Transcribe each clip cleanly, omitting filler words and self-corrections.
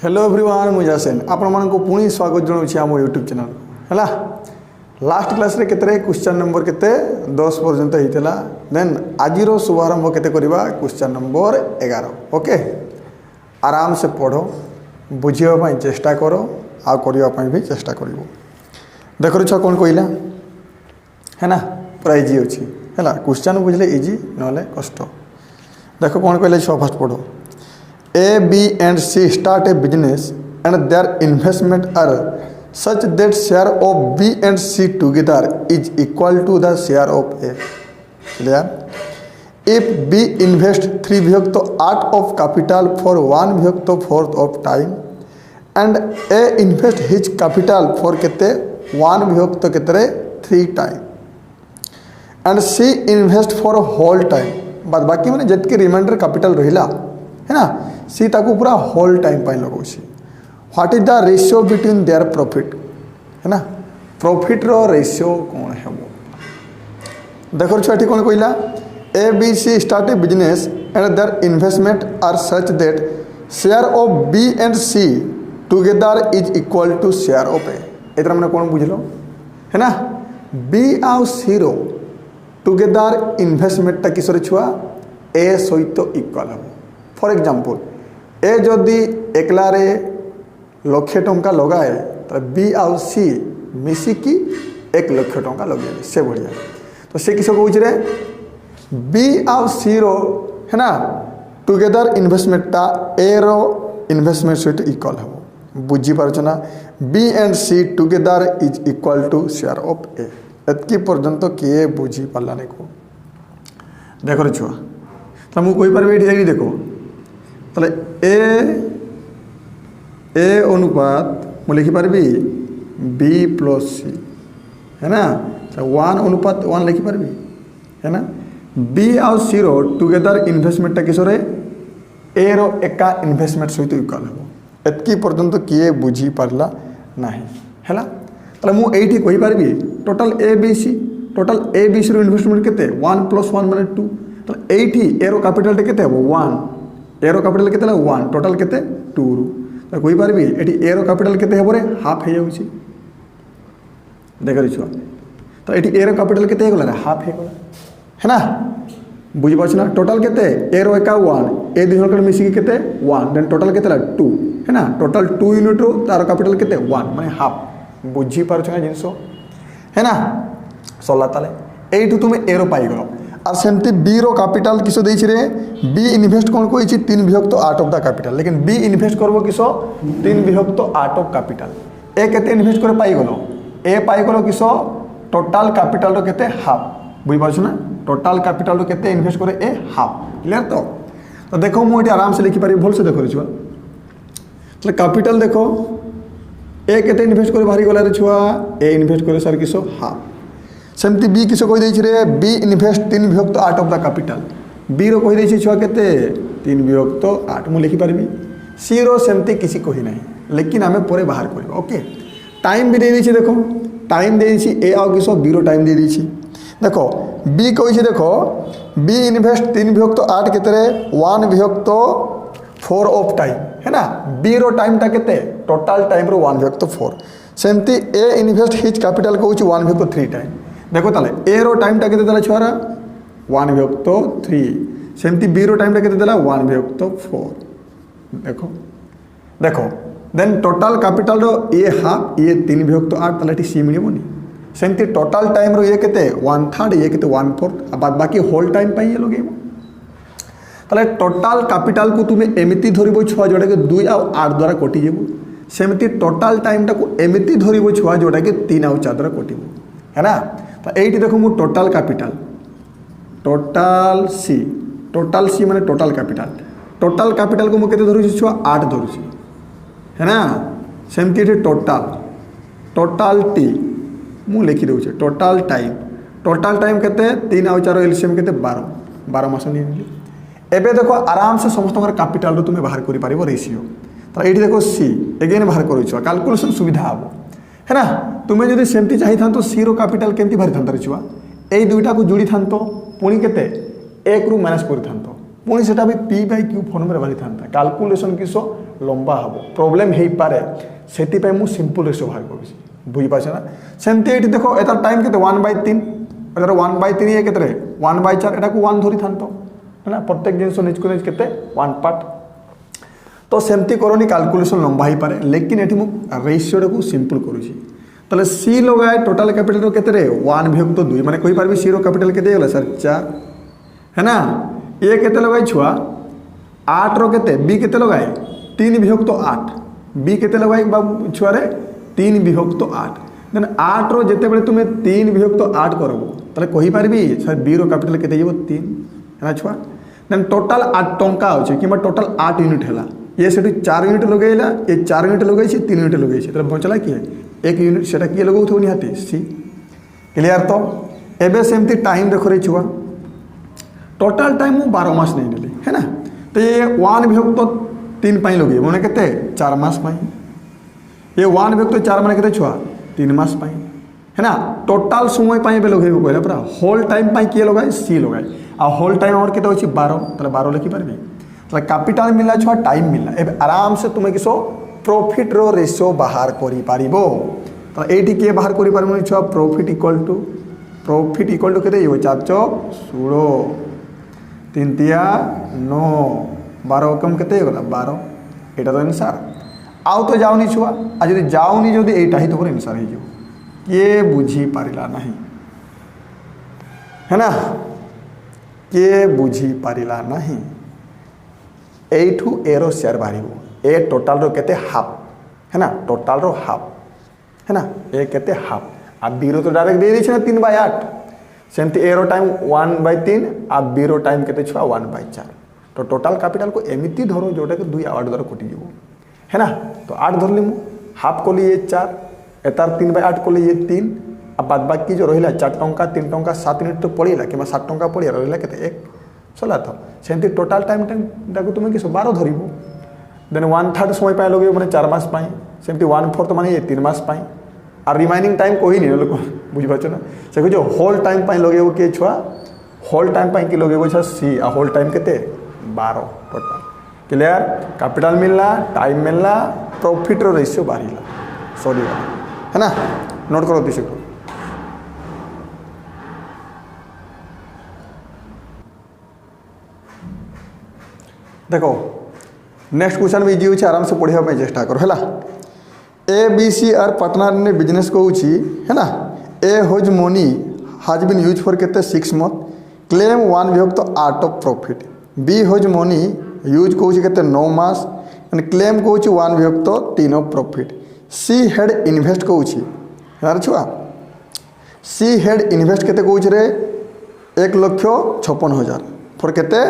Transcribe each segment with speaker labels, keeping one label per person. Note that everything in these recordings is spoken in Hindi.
Speaker 1: हेलो एवरीवन मुझे सेन आपण को पुणी स्वागत जनाऊँ आम यूट्यूब चैनल है। लास्ट क्लास रे केते क्वेश्चन नंबर केते 10 पर्यंत होता देन आज शुभारंभ केते करवा क्वेश्चन नंबर 11। ओके आराम से पढ़ो बुझापी चेष्टा करो आ करने भी चेष्टा कर देख छुआ कौन कहला है ना पूरा इजी अच्छी है क्वेश्चन बुझले इजी ना कष्ट। देख कौन कहले छुआ फास्ट पढ़ो A, B and C start a business and their investment are such that share of B and C together is equal to the share of A. Clear? If B invest 3/8 of capital for 1/4 of time and A invest his capital for केते 1/3 time and C invest for whole time बाद बाकी मैंने जितके रिमाइंडर कैपिटल रहिला है ना सी ताकू पूरा होल टाइम पाई लगाऊँ। What is the ratio between their profit है ना प्रॉफिट रो रेशियो कौन है वो देखो छुआटी कौन कहला A B C start a business and their investment are such that share of B and C together is equal to share of A. एतर मैंने कौन बुझलो है ना बी आउ सी रो टुगेदर इन्वेस्टमेंट किसरे छुआ ए सहित इक्वल हम। फॉर एग्जांपल ए जदि एकलारे लक्षे टंका लगाए तो बी आउ सी मिसिकी 1 लाख टंका लगे से बढ़िया तो से किस कौच रे बी आउ सी रो है ना टुगेदर इन्वेस्टमेंटा ए रो इन्वेस्टमेंट सहित इक्वल हम बुझी पारछ ना B and C together is equal to share of A. एतकी पर्यंत किए बुझी पाला नहीं को देख छुआ तो मुझे कही पार्बी ये देखो ताले ए अनुपात मुझे लिखिपारि बी प्लस सी है ना 1 अनुपात 1 लिखिपारि है ना बी आउ सी रो टुगेदर इन्वेस्टमेंट किसरे ए रो एका इन्वेस्टमेंट सहित इक्वल हम एतकी पर्यंत किए बुझी पारला नहीं है ताले मु एठी कहि पारबी टोटल ए बी सी रो इन्वेस्टमेंट केते 1 + 1 माने 2 ताले एठी ए रो कैपिटल केते हो 1 ए रो कैपिटल केते 1 टोटल केते 2 रु तो कहि पारबी एठी ए रो कैपिटल केते हेबो रे हाफ हे जाउची देखरि छुआ तो एठी ए रो कैपिटल केते हे गला हाफ हे गला है ना बुझि पाछ ना टोटल केते ए रो एका 1 ए दुई जन मिसी केते 1 देन टोटल केते 2 है ना टोटल 2 यूनिट रो तार कैपिटल केते 1 माने हाफ बुझी पारछ ना जिंसो है ना सला ताले एठू तुमे ए रो पाई गलो और सेमती बी रो कैपिटल किसो देछि रे बी इन्वेस्ट कौन कही 3/8 ऑफ द कैपिटल लेकिन बी इन्वेस्ट करबो किसो 3/8 ऑफ कैपिटल ए केते इन्वेस्ट करे पाई गलो ए पाई गलो किसो टोटल कैपिटल रो केते हाफ बुझि पाछ ना टोटल कैपिटल रो केते इन्वेस्ट करे ए हाफ क्लियर तो देखो मु एटी आराम से लिखि पारि भल से देखो रे छुआ तो कैपिटल देखो ए केते इन्वेस्ट करे बाहरी गला रे छुआ ए इन्वेस्ट करे सर किसो हाफ सेमती बी किस कही रे B invest 3/8 of the capital B रो कही छुआ केते 3/8 मु लिखिपारि सी रो सेमती किसी कही ना लेकिन आम पर बाहर कर ओके टाइम भी दे दी देखो टाइम दे दी ए आउ किस बी रो टाइम दे दी देखो बी कही देखो बी इन्वेस्ट 3/8 केते 1/4 ऑफ टाइम है ना बी रो टाइम टा केते टोटल टाइम रो 1/4 सेमती ए इन्वेस्ट हिज कैपिटल कहूँ 1/3 टाइम देखो ताले ए रो टाइम टा केते देला छुआरा 1/3 सेमती बी रो टाइम टा केते देला 1/4 देखो देखो देन टोटल कैपिटल रो ए हाफ ये 3/8 ताले टी सी मिलिबोनी सेमती टोटल टाइम रो ये केते 1/3 ये केते 1/4 बाद बाकी होल टाइम पाई ये लगेबो ताले टोटल कैपिटल को तुमे एमिति धरिबो छुआ जोडा के 2 आ 8 द्वारा कटि जेबो सेमती टोटल टाइम टा को एमिति धरिबो छुआ जोडा के 3 आ 4 द्वारा कटिबो है ना तो एटी देखो मु टोटल सी माने टोटल कैपिटल को मु केते धरुछि छुआ 8 धरुछि है ना सेमती टोटल टी मु लिखि दउछि टोटल टाइम केते 3 आ 4 एलसीएम केते 12 मास नि एबे देखो आराम से समस्त कैपिटल रो तुमे बाहर करि पारिबो रेशियो तो ये देखो सी एगेन बाहर कर कैलकुलेशन सुविधा हम है ना तुम्हें जब सेमती चाहिए तो सी रो कैपिटल केमती बाहरी था छुआ यही दुईटा को जोड़ी था पुणी के 1 रु माइनस कर पुणी सेटा भी पी बाय क्यू फॉर्म रे बाहरी था कैलकुलेशन किस लंबा हम प्रोब्लेम हो पारे से मुझे सिंपल रेशियो बाहर कर बुझीपारे ना सेमती ये देख एतार टाइम के 1/3 अगर 1/3 ये के 1/4 एटा को 1 धरी था है ना प्रत्येक जिन निज को निज के 1 पार्ट तो सेमती करनी कैलकुलेशन लंबा ही पारे लेकिन ये मुझे रेशियो को सिंपल करुँची ताले सी लगाए टोटाल कैपिटल के 1 विभक्त 2 माने कही पारबी सी रो कैपिटल के गला सर 4 है ना ये केते लगाई छुआ 8 रो केते बी केते लगाए 3 विभक्त 8 बी केते लगाई छुआ रे 3 विभक्त 8 देन 8 रो जेते बेले तुमे 3 विभक्त 8 करबो ताले कही पारबी सर बी रो कैपिटल केते जेबो 3 है ना छुआ देन टोटाल 8 टंका होचे किबा टोटाल 8 यूनिट हैला ये सेठी 4 यूनिट लगैला ये 4 यूनिट लगै छै 3 यूनिट लगै छै ताले बचला कि 1 यूनिट सेटा किए लगाउ निहाती सी क्लियर तो एबे सेमती टाइम देख रही छुआ टोटाल टाइम मु 12 मास नहीं नेली है ना तो ये 1 विभक्त 3 पाई लगे माने केते 4 मास पाई ये 1 विभक्त 4 माने केते छुआ 3 मास पाई है ना टोटाल समय पाई बे लगे कहला पूरा होल टाइम पाई किए लगाए सी लगाए आ होल टाइम और केते होची 12 ताले 12 लिखि पारबी ताले कैपिटल मिलला छुआ टाइम मिलला एबे आराम से तुमे किसो प्रॉफिट रो रेशियो बाहर करि पारिबो तो एठी के बाहर करि पारबो छुआ प्रॉफिट इक्वल टू केते यो 4 चौक 16 3 तिया 9 12 कम केते गला 12 एटा तो आंसर आउ तो जाउनी छुआ आ जदि जाउनी जदि एटा ही तो आंसर हे जो के बुझी पारिला नहीं है ना के बुझी पारिला नहीं एठू एरो शेयर बाहरिबो ए टोटाल रो केते हाफ है ना टोटाल रो हाफ है ना ए केते हाफ आ बी रो तो डायरेक्ट दे दी छै ना 3/8 सेमती ए रो टाइम 1/3 आ बी रो टाइम केते छुआ 1/4 तो टोटाल कैपिटल को एमिति धरो जोटा के 2 8 द्वारा कटि जीवो है ना तो 8 धरली मु हाफ को लिए 4 एतार 3/8 को लिए 3 अब बाद बाकी जो रहिला 4 टंका 3 टंका 7 यूनिट तो पड़िला कि 7 टंका पड़िया रहिला केते 1 चला था सेमती टोटाल टाइम टाको तुमे किस 12 धरिबो देन 1/3 समय पाए लगे माने 4 मास पाए सेमती 1/4 माने ये 3 मास पाए और रिमाइनिंग टाइम कोई नहीं लोग बुझी पाछ ना से जो होल टाइम पाए लगे के छुआ होल टाइम पाए कि लगे छुआ सी आ होल टाइम केते 12 टोटल क्लियर कैपिटल मिलला टाइम मिलला प्रॉफिट रो रेशियो बाहरिला सॉरी है ना नोट करो दिस को देखो नेक्स्ट क्वेश्चन भी इजी होछि आराम से पढ़िया पे चेष्टा करो हैला A B C are partner ने बिजनेस कहूछि है ना A whose money has been use for केते 6 मंथ क्लेम 1 विभक्त 8 of profit B whose money use कहूछि केते 9 मास एंड क्लेम कहूछि 1 विभक्त 3 of profit C had invest कहूछि यार छुआ सी हेड इन्वेस्ट केते कहूछि रे 1,56,000 फॉर केते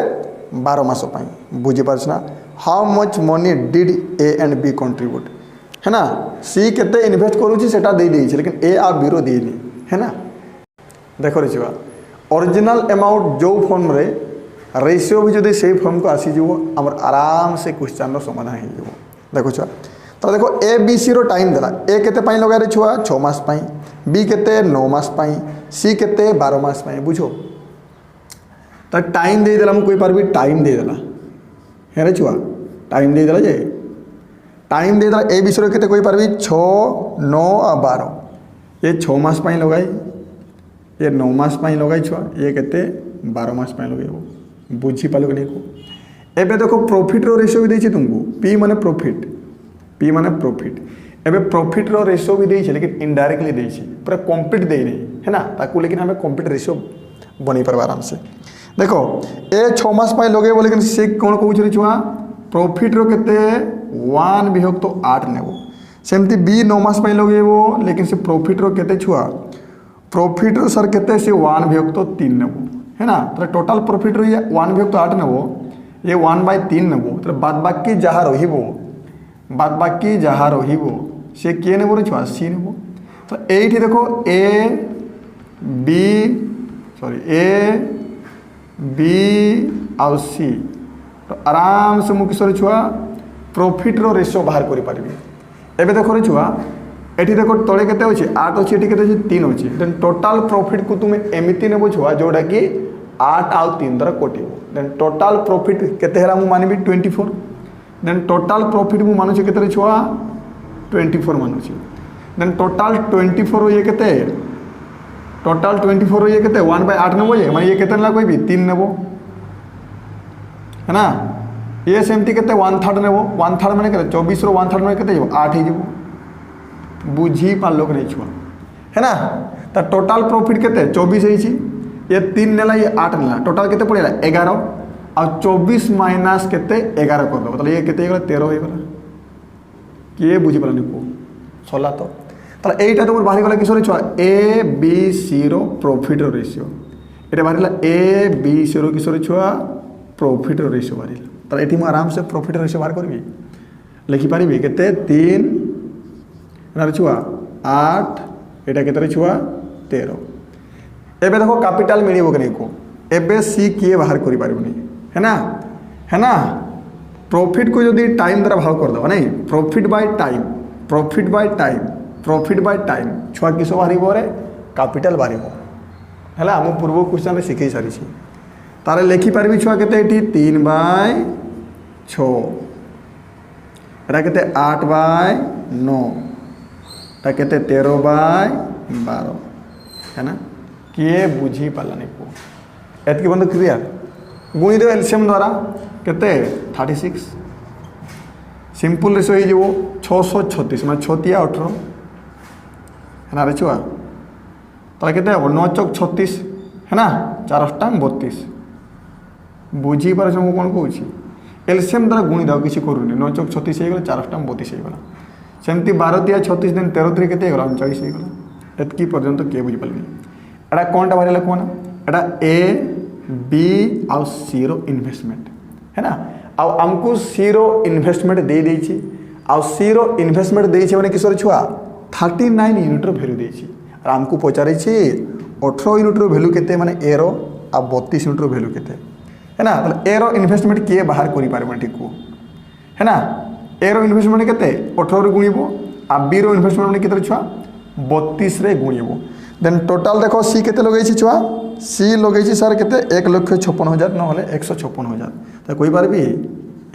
Speaker 1: 12 मास पाई बुझी पारछ ना how much money did A and B contribute है ना सी केते इन्वेस्ट करूची सेटा दे देई लेकिन ए आ बी रो देनी है ना देखो रे छुआ ओरिजिनल अमाउंट जो फॉर्म रे रेशियो भी जदि सेही फॉर्म को आसी जीवो हमर आराम से क्वेश्चन रो समाधान हे जीवो देखो छुआ तो देखो A B C row time देला ए केते पाई लगा रे छुआ 6 मास पाई बी केते 9 मास पाई सी केते 12 मास पाई बुझो तो टाइम दे देला हम कोई पार भी टाइम दे देला है रे छुआ टाइम दे देला जे टाइम दे देला ए विषय केते कोई पार भी 6 9 आ 12 ये 6 मास पाई लगाई ये 9 मास पाई लगाई छुआ ये केते 12 मास पाई लगाइबो बुझी पालो कि नहीं को एबे देखो प्रॉफिट रो रेशियो भी देछि तुमको पी माने प्रॉफिट एबे प्रॉफिट रो रेशियो भी देछि लेकिन इनडायरेक्टली देछि पूरा कंप्लीट दे नहीं है ना ताकू लेकिन हमें कंप्लीट रेशियो बनी परबा आराम से देखो ए 6 मास पाई लगे बोले लेकिन से कोन कहू छरी छुआ प्रॉफिट रो केते 1 विभक्त 8 नेबो सेमती बी 9 मास पाई लगेबो लेकिन से प्रॉफिट रो केते छुआ प्रॉफिट रो सर केते से 1 विभक्त 3 नेबो है ना तो टोटल प्रॉफिट रो ये 1 विभक्त 8 नेबो ये 1/3 नेबो तो बाद बाकी जहा रहिबो से के नेबो रे छुआ सी नेबो तो एठी देखो ए बी आउ सी तो आराम से मुझे छुआ प्रॉफिट रो रेशियो बाहर करि पारिबी एबे देखो रे छुआ एठी देखो तळे केते अछि 8 अछि एठी केते अछि 3 अछि देन टोटल प्रॉफिट को तुम एमिति नेबो छुआ जोडा कि 8 आउ 3 द्वारा कटिबो देन टोटल प्रॉफिट केते हेला मु मानिबी 24 देन टोटल प्रॉफिट मु मानुछि केते छुआ 24 मानुछि देन टोटल 24 ये केते टोटल 24 ये केते 1/8 नेबो ये माने ये केते नेला कहबी 3 नेबो है ना ये सेमती केते 1/3 नेबो 1/3 माने केते 24 रो 1/3 माने केते 8 हे जेबो बुझी पालो कि नहीं छुआ है ना तो टोटल प्रॉफिट केते 24 है ये 3 नेला ये 8 नेला टोटल केते पड़ेला 11 आ 24 माइनस केते 11 कर दो ताले ये केते 13 हो गला के बुझी पालनी को सला तो ताले एटा तो बाहरी गला किसरे छुआ ए बी सी रो प्रॉफिट रो रेशियो एटा बाहरीला ए बी सी रो किसरे छुआ प्रॉफिट रो रेशियो बाहरीला ताले एठी म आराम से प्रॉफिट रो रेशियो बाहर करबी लिखि पारिबी केते 3 ना छुआ 8 एटा केते छुआ 13 एबे देखो कैपिटल मिलिबो कि नहीं को एबे सी किए बाहर करि पारिबनी है ना प्रॉफिट को यदि टाइम द्वारा भाग कर दो नहीं profit by time profit by time profit by time छुआ किस बाहर रे कैपिटल बाहर है मु पूर्व क्वेश्चन रे शिखई सारी तारे लिखि पारिबी छुआ केते एठी 3/6 एटा केते 8/9 ता केते 13/12 है ना किए बुझी पालानी को एतकी बंद क्लियर गुणी दे एलसीएम द्वारा केते 36 सिंपल रेशियो हो जीवो 636 माने 6 × 18 है ना रे छुआ ताले केते हो 9 × 36 है ना 4 × 32 बुझी पारे हम कोन कहूची एलसीएम द्वारा गुणी दाओ किसी करूनी 9 × 36 हे गला 4 × 32 हे गला सेमती 12 × 36 दिन 13 3 केते गला 39 हे गला एतकी पर्यंत के बुझी पालनी एटा कोनटा बाहरिला कोन एटा ए बी आउ सी रो इन्वेस्टमेंट है ना आउ हमको सी रो इन्वेस्टमेंट दे देछि आउ सी रो इन्वेस्टमेंट देछि माने किसर छुआ 39 यूनिट रो वैल्यू देछि और हमको पचारै छी 18 यूनिट रो वैल्यू केते माने ए रो आ 32 यूनिट रो वैल्यू केते है ना मतलब ए रो इन्वेस्टमेंट के बाहर करि पारबे ठीक को है ना ए रो इन्वेस्टमेंट केते 18 रो गुणिबो आ बी रो इन्वेस्टमेंट माने केते छुआ 32 रे गुणिबो देन टोटल देखो सी केते लगै छी छुआ सी लगै छी सर केते 1,56,000 न होले 156,000 त कोइ पारबी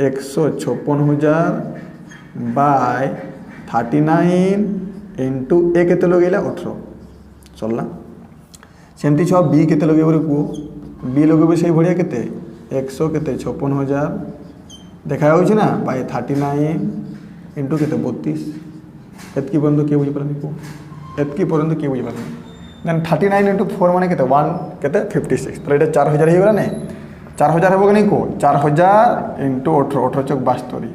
Speaker 1: 156,000 बाय 39 इनटू ए केते लगैला 18 चलला सेमती छुआ बी केते लगैबो रे को बी लगैबो सही भड़िया केते 100 केते 56,000 देखा होछि ना बाय 39 इनटू केते 32 एतकी बंद के बुझि पालनी को एतकी पर्यंत के बुझि पालनी देन 39 × 4 माने केते 1 केते 56 तो एटा 4000 हे गला नै 4000 हेबो कि नै को 4000 × 18 18 × 72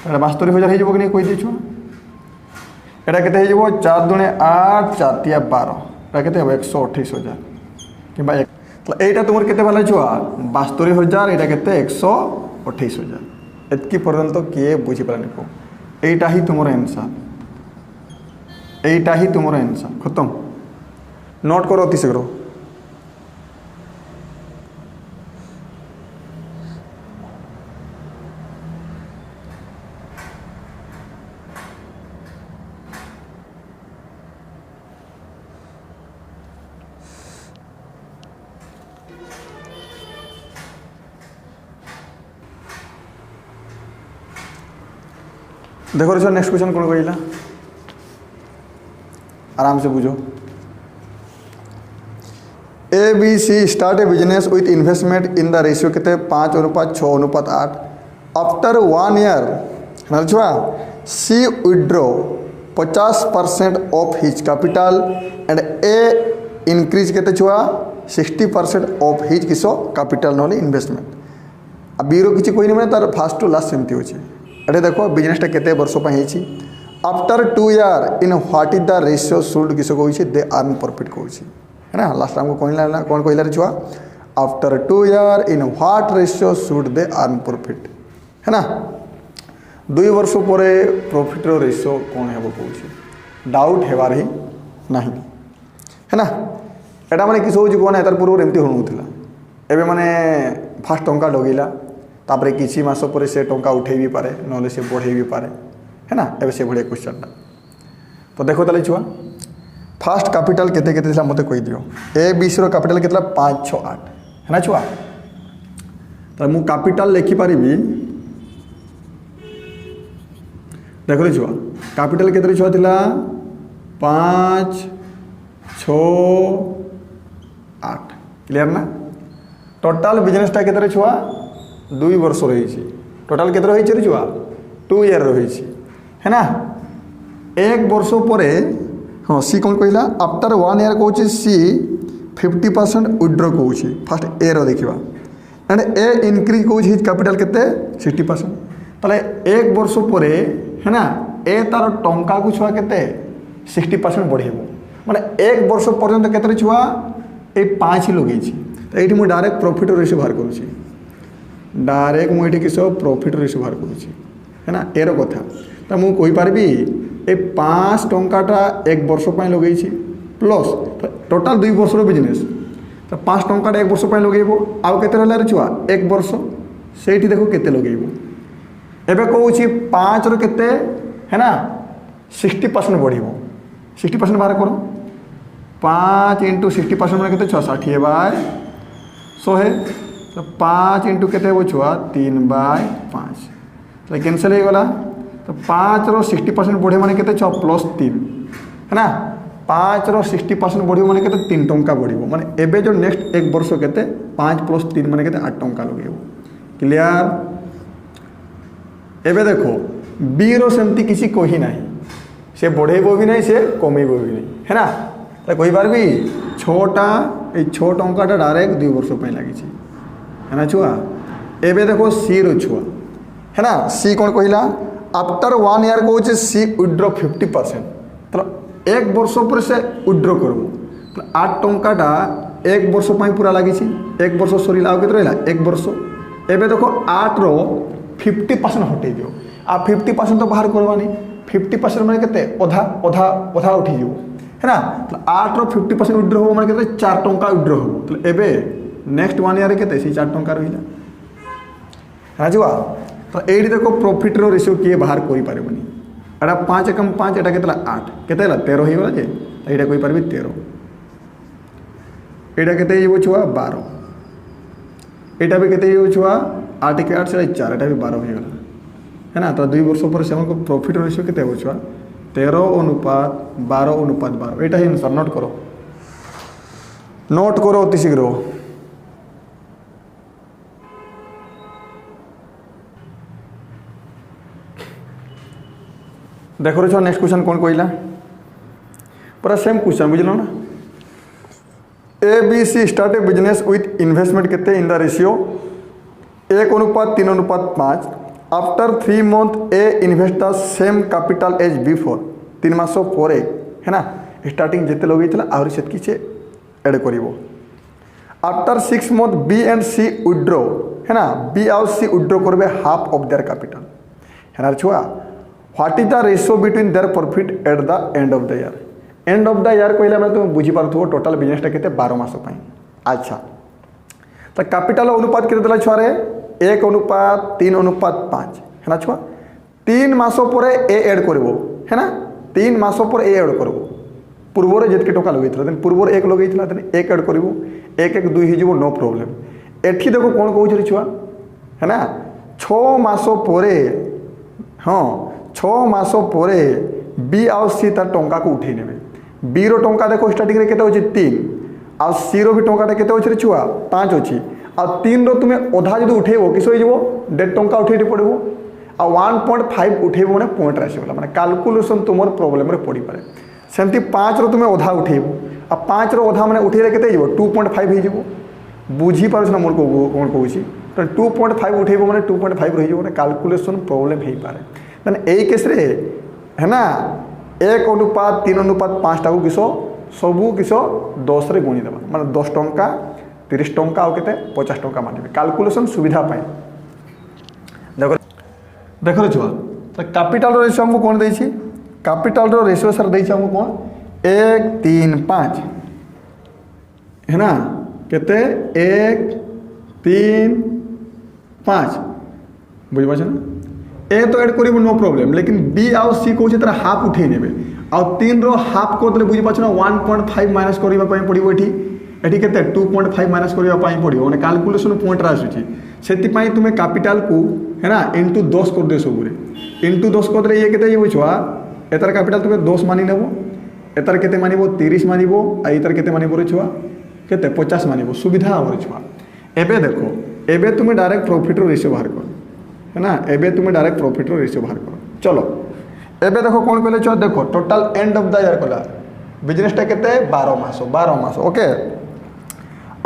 Speaker 1: एटा 72,000 हे जेबो कि नै कोइ दै छु एटा केते हे जेबो 4 × 8 4 × 12 एटा केते हेबो 128,000 किबा तो एटा तुमर केते वाला छु 72,000 एटा केते 128,000 एतकी पर्यंत के बुझि पालनी को एटा ही तुमर आंसर खत्म नोट करो अति शीघ्र देखो रे नेक्स्ट क्वेश्चन कौन कहला आराम से बुझो A B C start a business with investment in the ratio केते 5:6:8 आफ्टर 1 ईयर ना छुआ C withdraw 50% of his capital and A increase केते छुआ 60% ऑफ हिज किसो कैपिटल नॉन इन्वेस्टमेंट अब बीरो किछि कोइ नै माने तार फास्ट टू लास्ट सेमती होछि एटे देखो बिजनेस टा केते वर्ष पय हेछि after 2 year in what is the ratio should किसो कहछि दे अर्न प्रॉफिट कहछि है ना लास्ट हमको कहला कौन कहला रे छुआ after 2 year in what ratio should they earn profit है ना 2 वर्ष पर प्रॉफिट रो रेशियो कौन हेबो कहछि डाउट हेबार ही नहीं है ना एटा माने किसो होछि कोन एतार पूर्व एमती होनुथिला एबे माने फास्ट टंका डगैला तापरे किछि मास पर से टंका उठै भी पारे नले से बढ़ै भी पारे है ना एबे से बढिया क्वेश्चन तो देखो तले छुआ फास्ट कैपिटल केते केते थिला मते कहि दियो ए बी सी रो कैपिटल केतला 5 6 8 है ना छुआ तो मु कैपिटल लिखि पारि देख छुआ कैपिटल केतरे छुआ थिला 5 6 8 क्लियर ना टोटाल बिजनेसटा केतरे छुआ 2 वर्ष रही टोटाल केतरे रही रे छुआ 2 ईयर रही है ना 1 वर्ष पर हाँ सी कौन कहला आफ्टर 1 ईयर कौन सी 50% विड्रो कौन फास्ट ए रो देखा एंड ए इनक्रीज कौन हिज कैपिटल केते 60% ताले 1 वर्ष पर है ना ए तार टंका को छुआ केते 60% बढ़ेबो माने 1 वर्ष पर्यंत केते छुआ ए 5 ही लगे तो ये मुझे डायरेक्ट प्रॉफिट रेशियो बाहर करुँची डायरेक्ट मुझे किस प्रॉफिट रेशियो बाहर करुँची है ना एरो कथा तो मुझे कहीपरि ए 5 टंकाटा 1 वर्ष लगे प्लस टोटाल 2 वर्ष बिजनेस तो 5 टंकाटा 1 वर्ष लगेबो आउ केते रहला रे छुआ 1 वर्ष से देखो केते लगेबो एबे कहूँ 5 रो केते है ना 60% बढ़िबो 60% बाहर करो 5 इंटू 60% मैंने केते 60/100 तो 5 इंटू केते वो छुआ 3/5 तो कैंसिल हो गला तो 5 रो 60% बढ़े माने केते छुआ +3 है ना 5 रो 60% बढ़िबो माने केते 3 टंका बढ़िबो माने एबे जो नेक्स्ट 1 वर्ष केते 5 + 3 माने केते 8 टंका लगेबो क्लियर एबे देखो बी रो सेमती किसी कही नहीं से बढ़ेबो भी नहीं से कमेबो भी नहीं है ना तो कही पारबी 6 टंकाटा डायरेक्ट 2 वर्ष लगी है ना छुआ एबे देखो सी रो छुआ है ना सी कौन कहला आफ्टर 1 ईयर कौन सी विड्रो 50% तो 1 वर्ष पर से विड्रो करबो तो 8 टंकाटा 1 वर्ष पूरा लगी 1 वर्ष सरीला आउ केते रहिला 1 वर्ष एबे देखो 8 रो 50% हटे दियो आ 50% तो बाहर करवानी 50% माने केते अधा उठी जीवो है ना तो 8 रो 50% विड्रो हो माने केते 4 टंका विड्रो हो तो एबे नेक्स्ट 1 ईयर केते से 4 टंका रहिला है जुआ तो एडी देखो प्रॉफिट रो रेशियो किए बाहर करि पारबनी एटा 5 कम 5 एटा केतला 8 केतेला 13 ही गला जे एटा कहि पारबी 13 एटा केते येबो छुआ 12 एटा भी केते येबो छुआ 8 के 8 से 4 एटा भी 12 हो गला है ना तो 2 वर्ष पर से हमको प्रॉफिट रेशियो केते हो छुआ 13:12:12 एटा ही आंसर नोट करो अति शीघ्र देखो छुआ नेक्स्ट क्वेश्चन कौन कहला पूरा सेम क्वेश्चन बुझलो ना A B C start a business with investment केते in the ratio 1:3:5 after 3 months A invest the same capital as before 3 मास पर है ना स्टार्टिंग जिते लगे आहरी से किसी एड कर after 6 months B and C withdraw है ना बी आउ सी विड्रो करेंगे हाफ ऑफ देयर कैपिटल है ना छुआ what is the ratio between their profit at the end of the year कहला मैं तुम बुझीपार टोटाल बिजनेसटा केते 12 मास अच्छा तो कैपिटल अनुपात केते देला छुआ रे 1:3:5 है ना छुआ 3 मास पर ए एड करबो है ना 3 मास पर ए एड करबो पूर्वर जितके टका लगे देन पूर्वर 1 लगे देन 1 एड करबो 1 2 ही जीवो नो प्रॉब्लम एठी देखो कौन कहू रे छुआ है ना 6 मास पर हाँ 6 मास पर बी आउ सी तार टंका को उठे नेबे बी रो टंका देखो स्टार्टिंग रे केते होची 3 आ सी रो भी टंकाटा केते होची रे छुआ 5 होची आ 3 रो तुमे ओधा जदि उठेबो किस हो जीवो 1.5 टंका उठेटी पड़बो आ 1.5 उठेबो माने पॉइंट राशि वाला माने कैलकुलेशन तुमर प्रॉब्लम रे पड़ी पारे सेमती 5 रो तुमे ओधा उठेबो आ 5 रो ओधा माने उठेले केते जीवो 2.5 हे जीवो बुझी पारछ ना मोर को कोन कहूची तो 2.5 उठेबो माने 2.5 रही जीवो माने कैलकुलेशन प्रॉब्लम हे पारे देन एई केस रे है ना 1:3:5 टाको किस सबू किस 10 रे गुणी देबा माने 10 टंका 30 टंका आउ केते 50 टंका मानिबे कैलकुलेशन सुविधा पाए देखो छुआ तो कैपिटल रेशियो हमको कौन देछि कैपिटल रेशियो सर देछि हमको कौन 1:3:5 है ना केते 1:3:5 बुझ पाछ ना ए तो ऐड करिबो नो प्रॉब्लम लेकिन बी आउ सी कहूँ तर हाफ उठे नेबे आ 3 रो हाफ कर देले बुझी पाछ ना 1.5 माइनस करबा पई पड़िबो एठी एटी केते 2.5 माइनस करबा पई पड़ियो माने कैलकुलेशन पॉइंट रा आसुची सेति पई तुमे कैपिटल को है ना इनटू 10 कर दे सबुरे इनटू 10 कर दे ये केते ये छुआ एतर कैपिटल तुमे 10 मानि नेबो एतर केते मानिबो 30 मानिबो आ एतर केते मानिबो रे छुआ केते 50 मानिबो सुविधा हमर छुआ एबे देखो एबे तुमे डायरेक्ट प्रॉफिट रो रेशियो बाहर कर है ना एबे तुमे डायरेक्ट प्रॉफिट रो रेशियो बाहर कर चलो एबे देखो कोन कहले छुआ देखो total end of the year कला बिजनेस टा केते 12 मास okay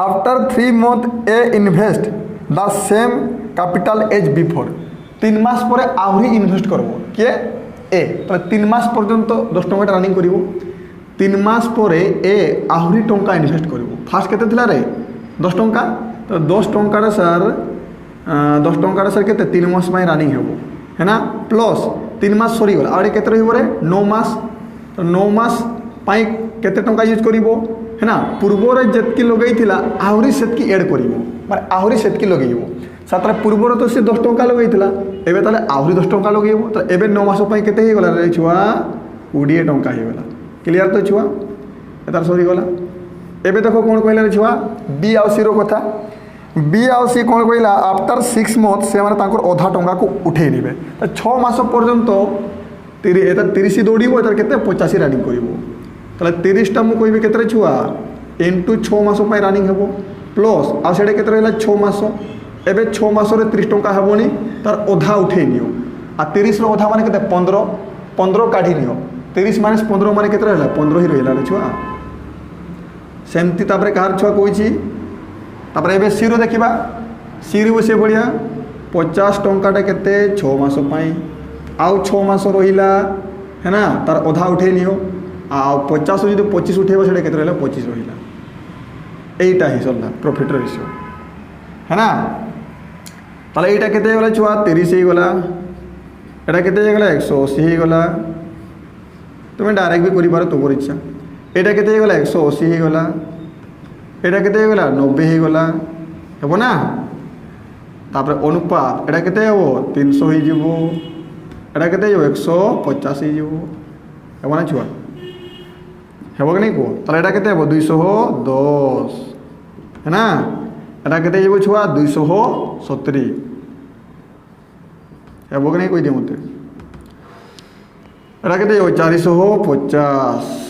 Speaker 1: after 3 month A invest the same capital as before 3 मास पर आहरी इन्वेस्ट करबो के ए तो 3 मास पर्यंत 10 टका रनिंग करिवो 3 मास पर ए आहरी टंका इन्वेस्ट करिवो फास्ट केते थिला रे 10 टका तो 10 टका रे सर 10 टका रे सर केते 3 मास में रनिंग हेबो है ना प्लस 3 मास सरी गला आरे केते रहिबो रे 9 मास तो 9 मास पाई केते टंका यूज करिवो है ना पूर्व जितकी लगे आहरी सेतकी एड कर माने आहरी सेतकी लगे सातरा पूर्वर तो से 10 टंका लगे एबे ताले आहरी 10 टंका लगे तो एबे 9 मास पई केते हे गला रे छुआ 20 टंका हे गला क्लियर तो छुआ एतार सरी गला एबे देखो कोन कहला रे छुआ बी आउ सी रो कथा बी आउ सी कोन कहला आफ्टर 6 मंथ से माने तांकर आधा टंका को उठे निबे तो 6 मास पर्यंत 30 दौड़ीबो एतार केते 85 रनिंग करिवो ताले 30 टा मु कहबे केतरे छुआ इनटू 6 मास पई रनिंग हेबो प्लस आ सेडे केते रहला 6 मास एबे 6 मास रे 30 टंका हेबोनी तार आधा उठे नियो आ 30 रो आधा माने केते 15 काढी नियो 30 माइनस 15 माने केते रहला 15 ही रहला रे छुआ सेमती तापरे कार छुआ कोइची तापरे एबे सी रो देखिबा सी रो से बढ़िया 50 टंकाटा केते 6 मास पई आउ 6 मास रहिला है ना तार आधा उठे नियो आ 50 जो 25 उठेबो सेडे केते रहला 25 रहिला एटा ही सरला प्रॉफिट रेशियो है ना ताले एटा केते गला छुआ 30 ही गला एटा केते गला 180 ही गला तुम डायरेक्ट भी करि पारो तोर इच्छा एटा केते गला 180 ही गला एटा केते गला 90 ही गला हेबो ना तापर अनुपात एटा केते हेबो 300 ही जीवो एटा केते हेबो 150 ही जीवो हेबो ना छुआ हेबो कि नहीं को ताले एटा केते हेबो 210 है ना एटा केते हेबो छुआ 270 हेबो कि नहीं कोई दे मते एटा केते हेबो 450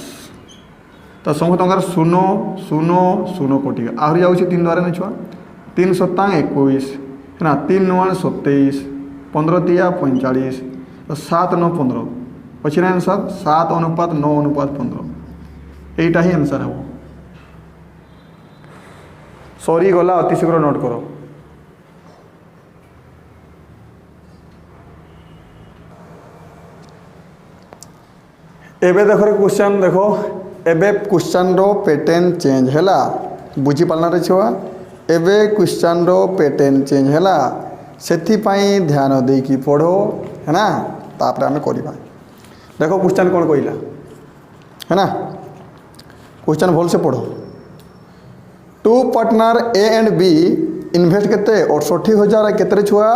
Speaker 1: तो समस्त टंकार 0 कोटी आहरी जाउछि 3 द्वारा ने छुआ 3 सत्ता 21 है ना 3 9 27 15 तिया 45 तो 7 9 15 अच्छी ना आंसर 7 अनुपात 9 अनुपात 15 एटा ही आंसर है वो सॉरी गला अति शीघ्र नोट करो एबे देखो क्वेश्चन देखो एबे क्वेश्चन रो पैटर्न चेंज हैला बुझी पालना रे छुआ एबे क्वेश्चन रो पैटर्न चेंज हैला सेथि पई ध्यान दे की पढ़ो है ना तापर हमें करबा देखो क्वेश्चन कोन कहला है ना क्वेश्चन भल से पढ़ो 2 partner A and B invest केते 68,000 केते छुआ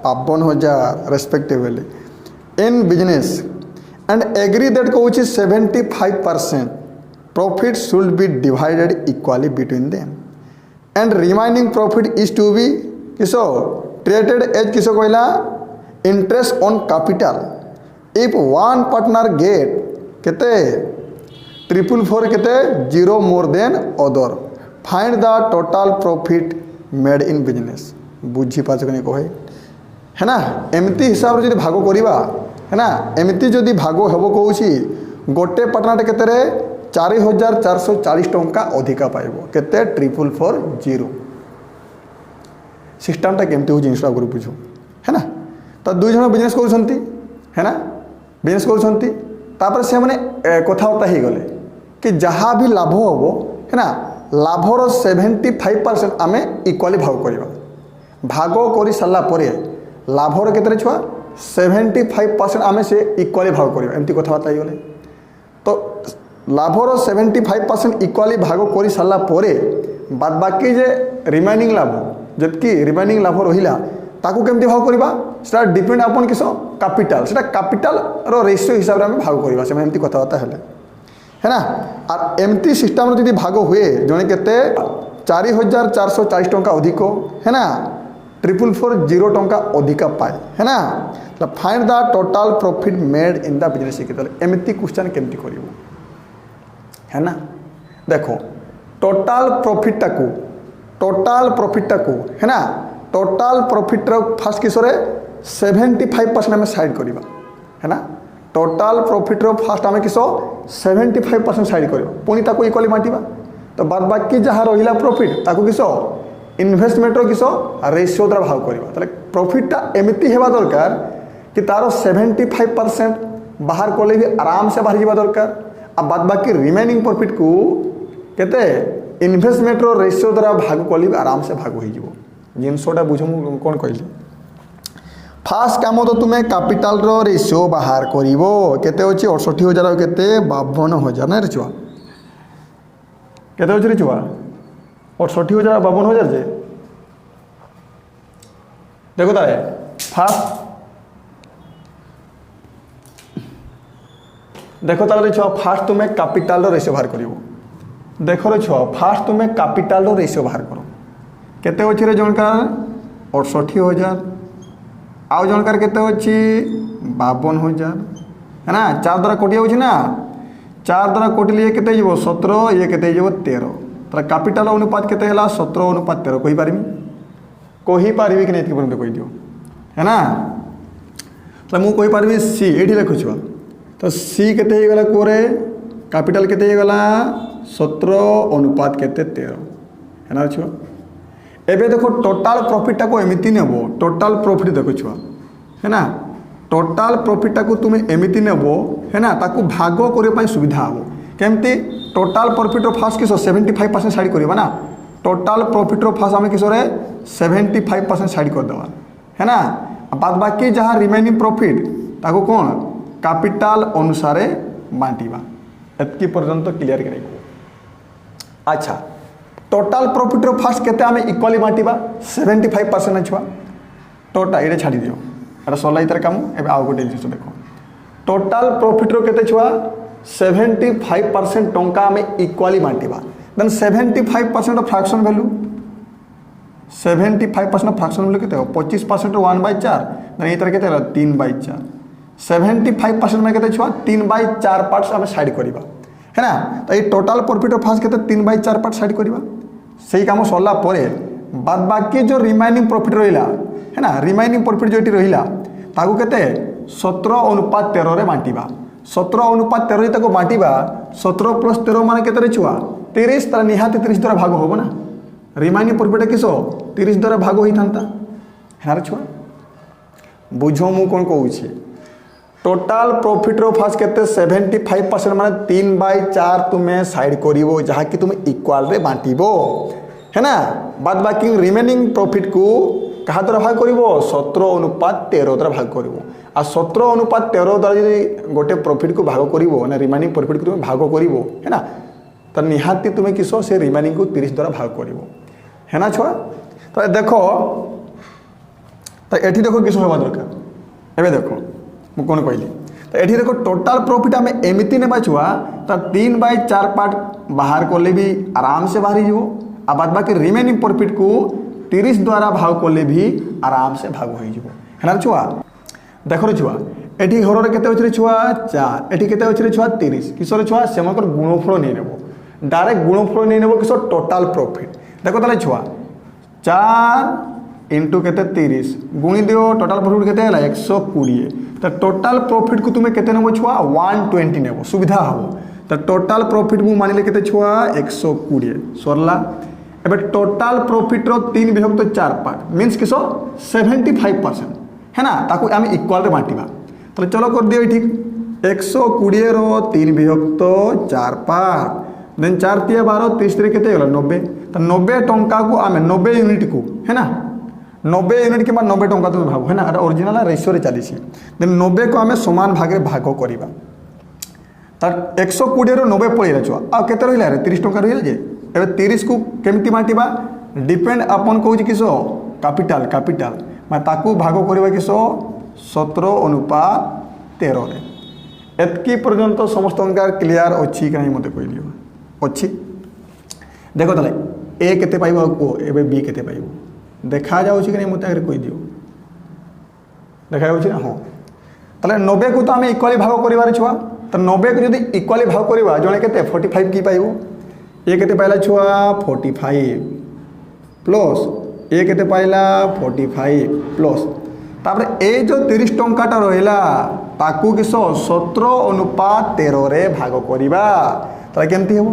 Speaker 1: 52,000 respectively in business and agree that कोच 75% profit should be divided equally between them and remaining profit is to be किसो ट्रीटेड एज किसो कहला interest on capital if one partner get केते 444 केते 0 more than other find the total profit made in business बुझी पाछ कने कहे है ना एमती हिसाब रे जदी भागो करिबा है ना एमती जदी भागो हेबो कहूची गोटे पार्टनर केते रे 4,440 टंका अधिका पाइबो केते 444 सिस्टम टा केमती हो जिनस आगु बुझो है ना तो दुई जन बिजनेस करूछंती है ना बिजनेस करूछंती तापर से माने कथावार्ता ही गले कि जहाँ भी लाभ होबो है ना लाभर 75% आमे इक्वाली भाग करवा भाग कर सारा पर लाभर केते छुआ 75% आमे से इक्वाली भाग करवा एमती कथबार्ता ही गले तो लाभर 75% इक्वाली भाग कर सारा पर बाद बाकी जे रिमेनिंग लाभ जबकि रिमेनिंग लाभ रहिला ताकू केमती भाग करवा सेटा डिपेंड अपन किस कैपिटल सेटा कैपिटल रो रेशियो हिसाब रे हम भाग करवा से एमती कथबार्ता हेले है ना। और एमती सिस्टम जो भाग हुए जड़े के 4440 टंका अधिक है ना 4440 टंका अधिक पाए है ना। Find the total profit made in the business एमती क्वेश्चन केमती कर है ना। देखो टोटाल प्रॉफिट है ना टोटाल प्रॉफिट फास्ट किस 75% आम साइड करवा है ना। टोटाल प्रॉफिट फास्ट आम किस 75% साइड कर पुणी ताको इक्वाली बांटिबा तो बाद बाकी जहाँ रहा प्रॉफिट ताको किस इन्वेस्टमेंट किस रेशियो द्वारा भाग करवा ताले प्रॉफिटटा एमती हेबा दरकार कि तार 75% बाहर कले भी आराम से बाहर जावा दरकार आ बाद बाकी रिमेनिंग प्रॉफिट को केते इन्वेस्टमेंट रेशियो द्वारा भाग कले भी आराम से भाग हो जिनसटा बुझ कौन कहली फास्ट काम तो तुम्हें कैपिटल रेशियो बाहर करिवो केते होची 68,000 और केते 52,000 ना रे छुआ केते होची रे छुआ 68,000 52,000 जे देखो तारे फास्ट देखो तारे रे छुआ फास्ट तुम्हें कैपिटल रेशियो बाहर करिवो देखो रे छुआ फास्ट तुम्हें कैपिटल रेशियो बाहर करो केते होची रे जनकार 68,000 आउ जनकार केते होची 52,000 है ना 4 द्वारा कटि जाउची ना 4 द्वारा कटिले केते जीवो 17 ये केते जीवो 13 तर कैपिटल अनुपात केते हला 17:13 कहि पारिबी कि नहीं पर्यंत कहि दियो है ना। तो मु कहि पारिबी सी एठी लिखुछो तो सी केते हे गला कोरे कैपिटल केते हे गला 17:13 है ना छुआ। एबे देखो टोटाल प्रॉफिट को एमती नेबो टोटाल प्रॉफिट देखो छुआ है ना टोटाल प्रॉफिट को तुम एमती नेबो है ना ताकू भाग करने सुविधा हम केमती टोटाल प्रॉफिट फास्ट किस 75% साइड करवा ना टोटाल प्रॉफिट फास्ट आम किस 75% साइड करदे है ना बाद बाकी जहाँ रिमेनिंग प्रॉफिट ताकू कौन कैपिटल अनुसार बांटिबा एतकी पर्यंत क्लियर कर। अच्छा टोटाल प्रॉफिट फास्ट केते आम इक्वाली बांटिबा 75% छुआ टोटाल ये छाड़ी दियो एटा सरला इतर काम ए आउ गोटे जिनिस देखो टोटाल प्रॉफिट केते छुआ 75% टंका आम इक्वाली बांटिबा then 75% fraction value 75% fraction value केते 25% 1/4 देन इतर केते 3/4 75% में केते छुआ 3/4 पार्ट्स आम साइड करबा है ना। तो ये टोटाल प्रॉफिट फास्ट केते 3/4 पार्ट साइड करबा सही काम सरला परे बाद बाकी जो रिमेनिंग प्रॉफिट रहिला है ना रिमेनिंग प्रॉफिट जो एटी रहिला ताकू केते 17:13 रे बांटिबा 17:13 ताको बांटिबा 17 + 13 माने केते रे छुआ 30 तर निहाती 30 द्वारा भाग होबो ना रिमेनिंग प्रॉफिट किसो 30 द्वारा भाग होई थांता है रे छुआ बुझो मु कोन कहूची टोटाल प्रॉफिट फास्ट केते 75% माने 3/4 तुम्हें साइड करिवो जहाँ कि तुम इक्वाल रे बांटिबो है ना बाद बाकी रिमेनिंग प्रॉफिट को कहा द्वारा भाग करिवो 17:13 द्वारा भाग करिवो आ 17:13 द्वारा यदि गोटे प्रॉफिट को भाग करिवो ना रिमेनिंग प्रॉफिट को तुम भाग करिवो है ना तो निहाती तुम्हें किसो से रिमेनिंग को 30 द्वारा भाग करिवो है ना छुआ। तो देखो तो एठी देखो किसो होबा दरकार एबे देखो मु कौन कहली तो ये देखो टोटाल प्रॉफिट आम एमती ने छुआ तो 3/4 पार्ट बाहर कले भी आराम से बाहरी जीवो आ बाद बाकी रिमेनिंग प्रॉफिट को 30 द्वारा भाग कले भी आराम से भाग हो है छुआ। देखो रे छुआ एटी हर केते अच्छे छुआ 4 एटी केते अच्छे छुआ 30 किसर छुआ से गुणफल नहीं नेब डायरेक्ट गुणफल नहीं नेब किस टोटाल प्रॉफिट देखो ताले छुआ 4 × केते 30 गुणी दियो टोटाल प्रॉफिट केते है 120 तो टोटाल प्रॉफिट को तुम्हें केते नेबो छुआ 120 नेबो सुविधा हो तो टोटाल प्रॉफिट मु मानिले केते छुआ 120 सरला एबे टोटाल प्रॉफिट रो 3/4 पार्ट मींस किसो 75% है ना ताकू आम इक्वाल रे बांटिबा तो चलो कर दियो ठीक 120 रो 3/4 पार्ट देन 4 × 12 30 रे केते होला 90 तो 90 टंका को आम 90 यूनिट को है ना 90 यूनिट कि 90 टंका तुम भाव है ना ओरिजिनल रेशियो रे चली देन 90 को आम समान भाग रे भाग करवा तर 120 रो 90 पड़े छुआ आ केते रहिला रे 30 टंका रहिला जे एबे 30 को केमती बांटिबा डिपेंड अपन कहूँ किसो कैपिटल मैं ताकू भाग करवा किसो 17:13 रे एतकी पर्यंत समस्त क्लियर अच्छी कि मत कहलियो अच्छी देख ताले ए केते पाइबो को एबे बी केते पाइबो देखा जाउछि कि नहीं मत आगे कहि दियो देखा जाउछि ना हां ताले 90 को तो आम इक्वाली भाग करिवार छुआ तो 90 को जदि इक्वाली भाग करवा जड़े के 45 की पाइबो ए केते पाइला छुआ 45 प्लस ए केते पाइला 45 प्लस तापर ए जो 30 टंकाटा रहिला ताकू किस 17:13 रे भाग करिबा ताले केमती हेबो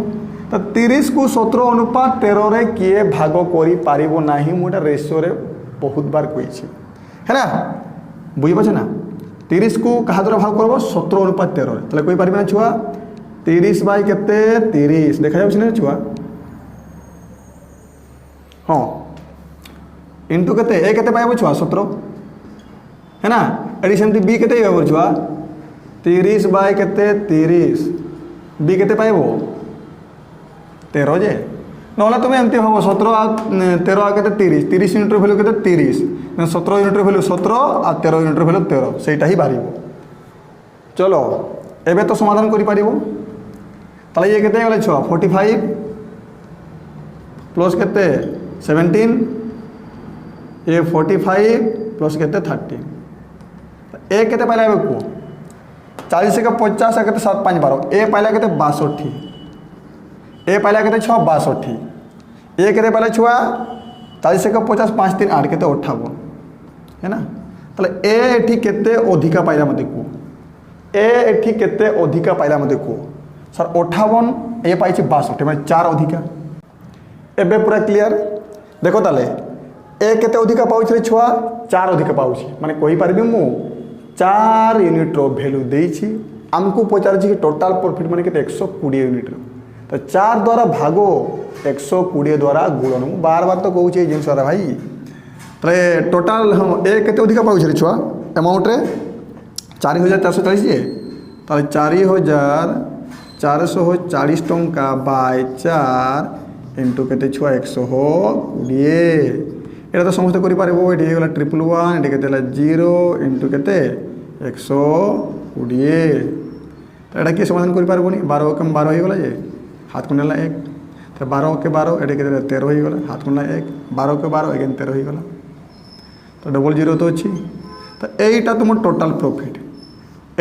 Speaker 1: तो 30 को 17:13 रे किए भाग करि पारिबो नाही मोटा रेशियो रे बहुत बार कहिछि है ना बुझि पाछ ना 30 को कहा द्वारा भाग करब 17:13 रे ताले कोइ पारिबे ना छुआ 30 बाय केते 30 देखा जाउछि ना छुआ हां इनटू केते ए केते पाइबो छुआ 17 है ना एडिशन बी केते पाइबो छुआ 30 बाय केते 30 बी केते पाइबो 13 जे नहला तुम एमती हम 17 आ 13 आ केते 30 यूनिट वैल्यू केते 30 17 यूनिट वैल्यू 17 आ 13 यूनिट वैल्यू 13 सेटा ही बारिबो चलो एबे तो समाधान करि पारिबो ताले ये केते गले छुआ 45 प्लस केते 17 ये 45 प्लस केते 13 ए केते पाइला एबे को 40 के 50 आ केते 7 5 12 ए पाइला केते 62 ए पाइला केते 6 62 ए केते पाइला छुआ 40 के 50 5 3 8 केते 58 है ना ताले ए एठी केते अधिका पाइला मते को ए एठी केते अधिका पाइला मते को सर 58 ए पाइछि 62 माने 4 अधिका एबे पूरा क्लियर देखो ताले ए केते अधिका पाउछि रे छुआ 4 अधिका पाउछि माने कहि परबी मु 4 यूनिट रो वैल्यू देछि हमको पचार कि टोटल प्रॉफिट माने केते 120 यूनिट रो तो 4 द्वारा भागो 120 द्वारा गुणन बार बार तो कहूँ जिन सारा भाई तो टोटाल हम ए केते अधिका पाउछ रे छुआ अमाउंट रे 4440 जे ताले 4440 टंका बाय 4 इंटू केते छुआ 120 एटा तो समस्त करि पारबो एटी गला 111 एटी केते ला 0 इंटू केते 120 तो एटा के समाधान करि पारबोनी 12 कम 12 हो गला जे हाथ कुंडला 1 तो 12 के 12 एटे केते 13 हो गला हाथ कुंडला 1 12 के 12 अगेन 13 हो गला तो डबल 0 तो अछि तो एटा तुम टोटल प्रॉफिट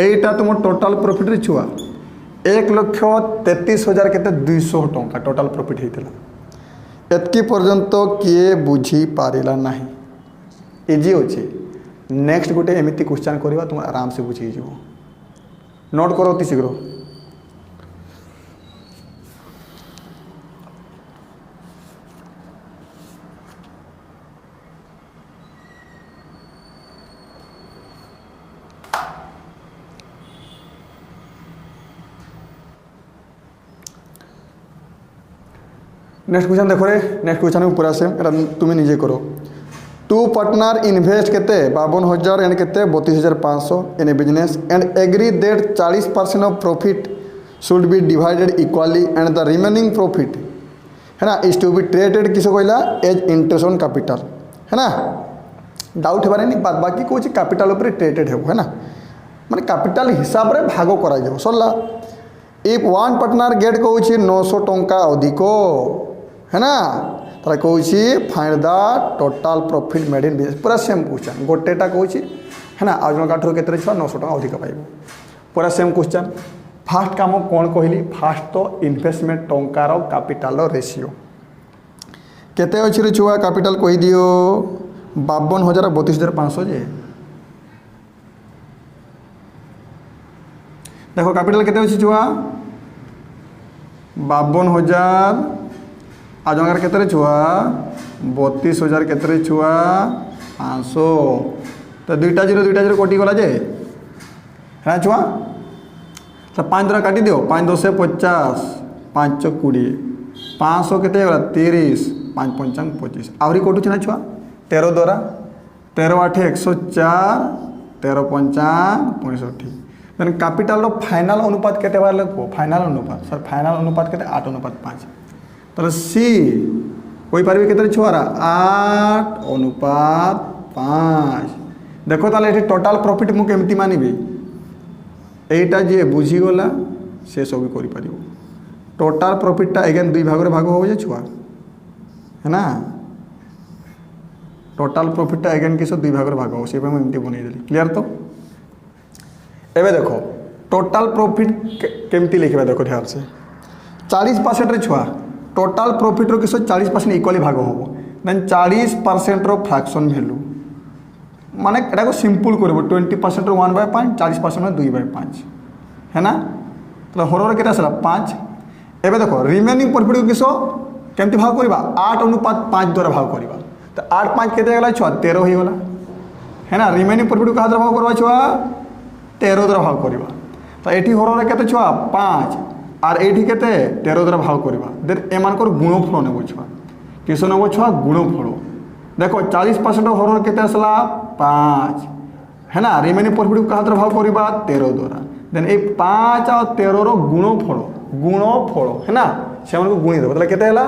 Speaker 1: एटा तुम टोटल प्रॉफिट रे छुआ 1,33,000 केते 200 टंका टोटल प्रॉफिट हेतिला एतकी पर्यंत किए बुझी पारिला नहीं इजी अच्छे नेक्स्ट गोटे एमती क्वेश्चन करवा तुम आराम से बुझी जो नोट करो अति शीघ्र नेक्स्ट क्वेश्चन देखो रे नेक्स्ट क्वेश्चन पूरा सेम तुम निजे करो टू पार्टनर इन्वेस्ट केते 52,000 एंड केते 32,500 in a business and agree that 40% of profit should be divided equally and the remaining profit है ना इज टू बी ट्रीटेड किस कहला एज इंटरेस्ट ऑन कैपिटल है ना डाउट हेबार नहीं बाकी कौन कैपिटल उपर ट्रीटेड है ना माने कैपिटल हिसाब रे भाग करा जाव सरला इफ वन पार्टनर गेट कहूँ 900 टंका अधिक है ना तार कहूँ find the total profit made in business पूरा सेम क्वेश्चन गोटेटा कहूँ है ना आज जन ठार के 900 टका अधिक पाइब पूरा सेम क्वेश्चन फास्ट काम कौन कहली फास्ट तो इन्वेस्टमेंट टंकार कैपिटल रेशियो केते अच्छी रे छुआ कैपिटल कही दियो 52,000 32,500 जे देखो कैपिटल केते अच्छी छुआ 52,000 आज जगह केते छुआ 32,000 केते छुआ 500 तो दुईटा जीरो कटि गला जे है छुआ तो 5 द्वारा काटी दियो 5 10 50 5 20 500 केते गला 30 5 55 25 आहरी कटुछ ना छुआ 13 द्वारा 13 8 104 13 55 65 देन कैपिटल रो फाइनल अनुपात केते बार लगो फाइनल अनुपात सर फाइनल अनुपात केते 8:5 तो सी कोई पारे केते छुआरा 8:5 देखो ताले एठी टोटल प्रॉफिट मु केमती मानिबी এইটা যে বুঝিগলা সে সবই করে পারিব। টোটাল প্রফিটটা এগেন দুই ভাগরে ভাগ হব যে ছুয়া হ্যাঁ না, টোটাল প্রফিটটা এগেন কিস দুই ভাগরে ভাগ হব, সেভাবে আমি এমতি বনাই দেলি। ক্লিয়ার তো? এবে দেখো টোটাল প্রফিট কেমতি লিখবা, দেখো ধ্যান সে 40% ছুয়া টোটাল প্রফিটর কিস 40% ইকুয়ালি ভাগ হব, দেন 40% ফ্রাকশন ভ্যালু মানে এটা সিম্পল করব 20% 1/5, 40% 2/5 হ্যাঁ না, তাহলে হররে কেটে আসলা 5। এবে দেখো রিমেনিং প্রফিট কিস কেমতি ভাগ করা 8:5 দ্বারা ভাগ করা, তো 8 5 কেতে গেলা ছুয়া 13 হয়ে গলা হ্যাঁ না। রিমেনিং প্রফিট কাহা দ্বারা ভাগ করবা ছুয়া 13 দ্বারা ভাগ করা, তো এটি হররে কেতে ছুয়া 5 আর এইটি কেতে 13 দ্বারা ভাগ করা, দেন এমানকর গুণফল নেব ছুয়া, কিস নেব ছুয়া গুণফল। দেখো 40% হরর কেতে আসলা 5 হ্যাঁ না, রিমেনিং প্রফিট কাহা দ্বারা ভাগ করা 13 দ্বারা, দেন এই 5 আর 13 গুণফল হ্যাঁ না, সেমানকে গুণি দেব, তাহলে কেতে হলা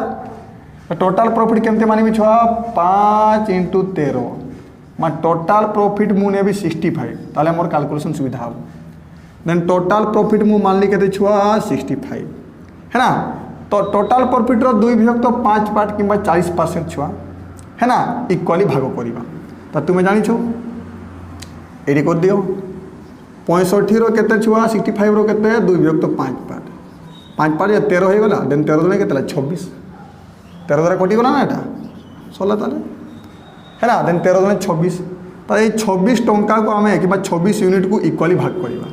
Speaker 1: টোটাল প্রফিট কেমতে মানিবি ছুয়া 5 × 13 মানে টোটাল প্রফিট মু নেবি 65, তাহলে মোর ক্যালকুলেশন সুবিধা হব। দেন টোটাল প্রফিট মু মানলি কেতে ছুয়া 65 হ্যাঁ না, তো টোটাল প্রফিটর 2/5 পার্ট কিংবা 40% ছুয়া হ্যাঁ না ইকুয়ালি ভাগ করিবা। তা তুমি জানিছ এটি করে দিও 65 কেতে ছুয়া 65 কেতে 2/5 পার্ট, 5 পার্ট 13 হয়ে গলা, দেন 13 দিনে কেতে 26, 13 দ্বারা কটি গলা না এটা সরলা তাহলে হ্যাঁ না, দেন 13 দিনে 26, তাহলে এই 26 টঙ্কা को आम कि 26 यूनिट को इक्वाली भाग करा।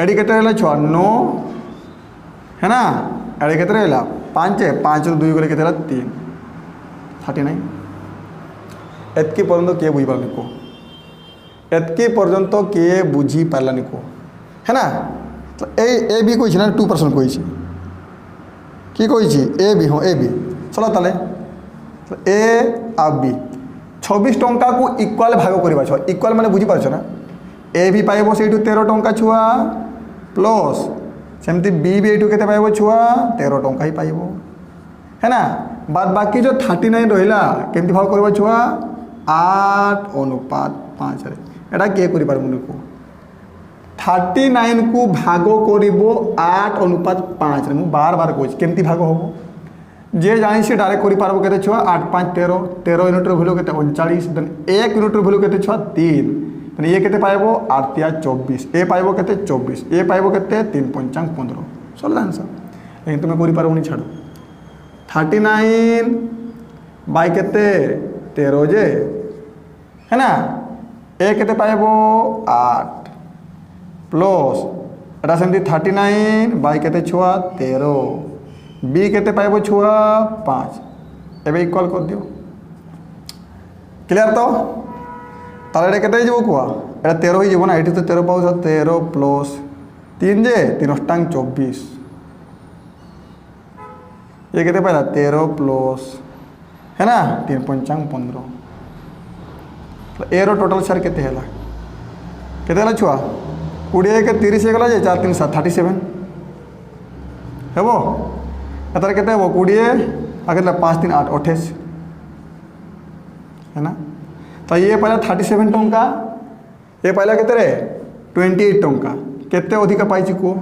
Speaker 1: एटी के छुआ 9 है ना, एटी के 5 5 2 गले के 3 39। एतकी पर्यंत किए बुझी पारानी को, एतकी पर्यंत किए बुझी पारानी को है ना। तो ए बी कही ना 2% कही कि कही ए बी हाँ ए बी चलो ताले ए आ बी 26 टंका को इक्वाल भाग करवा छुआ, इक्वाल माने बुझी पारछ ना, ए भी पाइब से 13 टंका छुआ प्लस सेमती बी भी ये पाइब छुआ 13 टंका ही पाइब है ना। बाद बाकी जो 39 रहा केमती भाग करवा छुआ 8:5 एटा किए कर पारमुनि को 39 को भाग करिबो 8:5 मु बार बार कहछि केमती भाग होबो, जे जानी से डायरेक्ट करि पारबो केते छुआ 8 5 13 13 यूनिट वैल्यू केते 39, देन 1 यूनिट वैल्यू केते छुआ 3, देन ये केते पाइबो 8 3 24, ए पाइबो केते 24, ए पाइबो केते 3 5 15 सरला आंसर। लेकिन तुम करि पारबोनी छाड़ 39 बाय केते 13 जे है ना, ए केते पाइबो 8 प्लस एटा सेमती 39 बाय केते छुआ 13, बी केते पाइब छुआ 5, एबे इक्वल कर दियो। क्लियर तो ताले केते जब कुआ एटा 13 हो जब ना, एटी तो 13 पाउछ 13 प्लस 3 जे 3 अष्टांग 24, ये केते पाइला 13 प्लस है ना 3 पंचांग 15, एरो टोटल सार केते हैला केते हैला छुआ 20 के 30 गला जे 4 3 7 37 हेबो एतार केते हेबो 20 आगे 5 3 8 28 है ना। तो ये पाइला 37 टंका, ये पाइला केते रे 28 टंका, केते अधिक पाइछि को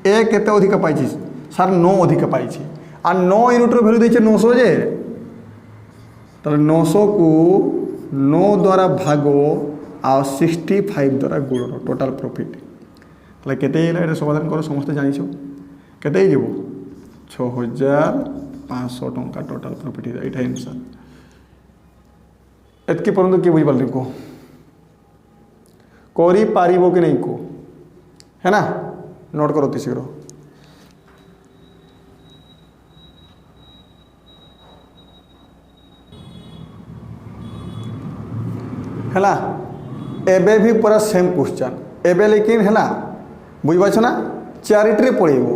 Speaker 1: ए केते अधिक पाइछि सर 9 अधिक पाइछि आ 9 यूनिट रो वैल्यू दैछे 900 जे, ताले 900 को 9 द्वारा भागो आ 65 द्वारा गुणन टोटल प्रॉफिट, ताले केते हैला एटा समाधान करो समस्त जानिछो केते हे जेबो 6500 टंका टोटल प्रॉफिट है, एटा आंसर। एतकी पर्यंत किए बुझी पारले को करि पारिबो कि नहीं को है ना, नोट करो ती शीघ्र। है एबे भी पूरा सेम क्वेश्चन एबे लेकिन है बुझीपाच ना चारिटी पड़ेबो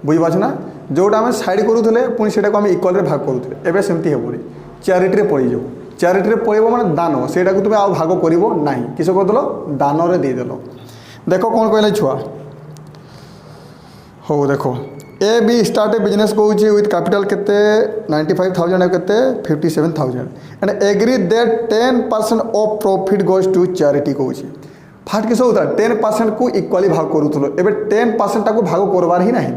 Speaker 1: बुझीपाच ना, जोटा आम साइड करूले पुणी से इक्वाल भाग करूले एबे सेमती हेबोनी चारिटी पड़ जाओ, चारिटी पड़ेबो माने दान सेटा को तुम आ भाग करिवो नाही, किस करदेल दान रे देदेल। देखो कौन कहले छुआ हो देखो A B start a business कहूँ विथ कैपिटल केते 95,000 केते 57,000 and agree that 10% of profit goes to charity कहूँ फास्ट किस होता 10% को इक्वाली भाग करूँ एवं 10% को भाग करवार ही नहीं